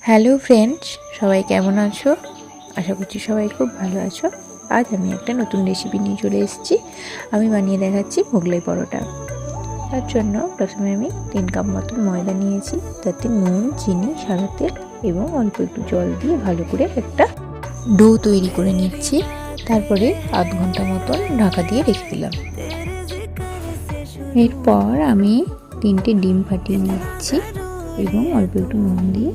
Hello friends, সবাই কেমন আছো? আশা করছি সবাই খুব ভালো আছো। আজ আমি একটা নতুন রেসিপি নিয়ে চলে এসেছি। আমি বানিয়ে দেখাচ্ছি মোগলাই পরোটা। তার জন্য প্রথমে আমি 3 কাপ মতন ময়দা নিয়েছি, তাতে নুন, চিনি, সাদা তেল এবং অল্প একটু জল দিয়ে ভালো করে একটা ডো তৈরি করে নিচ্ছি। তারপরে আধ ঘন্টা মতন ঢাকা দিয়ে রেখে দিলাম। এরপর আমি 3টে ডিম ফাটিয়ে নিচ্ছি এবং অল্প একটু নুন দিয়ে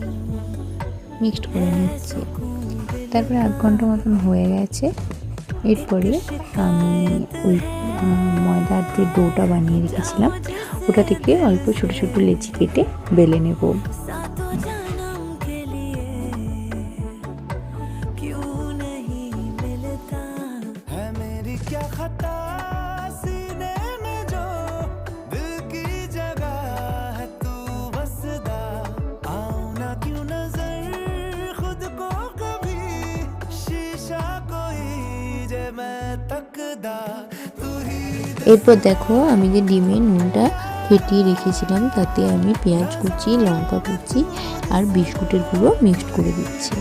মিক্সড করে নিচ্ছি। তারপরে আধ ঘন্টা মতন হয়ে গেছে। এরপরে আমি ওই ময়দার যে ডোটা বানিয়ে রেখেছিলাম ওটা থেকে অল্প ছোট ছোট লেচি কেটে বেলে নেব। এরপর দেখো, আমি যে ডিমের নুনটা ফেটিয়ে রেখেছিলাম তাতে আমি পেঁয়াজ কুচি, লঙ্কা কুচি আর বিস্কুটের গুঁড়ো মিক্সড করে দিচ্ছি।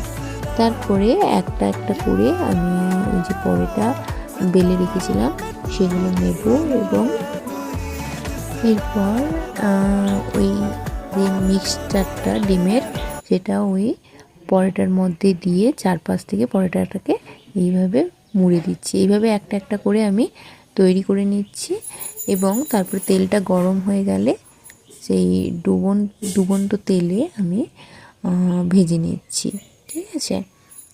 তারপরে একটা একটা করে আমি ওই যে পরোটা বেলে রেখেছিলাম সেগুলো নেব এবং এরপর ওই যে মিক্সচারটা ডিমের সেটা ওই পরোটার মধ্যে দিয়ে চারপাশ থেকে পরোটাটাকে এইভাবে মুড়ে দিচ্ছি। এইভাবে একটা একটা করে আমি তৈরি করে নিচ্ছি এবং তারপর তেলটা গরম হয়ে গেলে সেই ডুবন্ত তেলে আমি ভেজে নিচ্ছি। ঠিক আছে,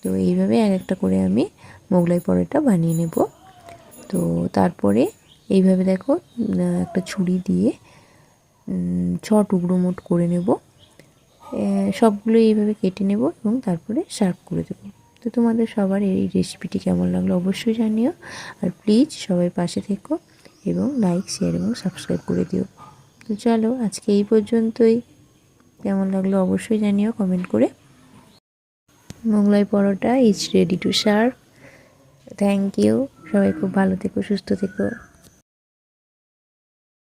তো এইভাবে এক একটা করে আমি মোগলাই পরোটা বানিয়ে নেব। তো তারপরে এইভাবে দেখো, একটা ছুরি দিয়ে 6 টুকরো মোট করে নেব। সবগুলো এইভাবে কেটে নেব এবং তারপরে সার্ভ করে দেবো। তো তোমাদের সবার এই রেসিপিটি কেমন লাগলো অবশ্যই জানিও। আর প্লিজ সবাই পাশে থেকো এবং লাইক, শেয়ার এবং সাবস্ক্রাইব করে দিও। তো চলো, আজকে এই পর্যন্তই। কেমন লাগলো অবশ্যই জানিও কমেন্ট করে। Mughlai paratha is ready to serve. Thank you. সবাই খুব ভালো থেকো, সুস্থ থেকো।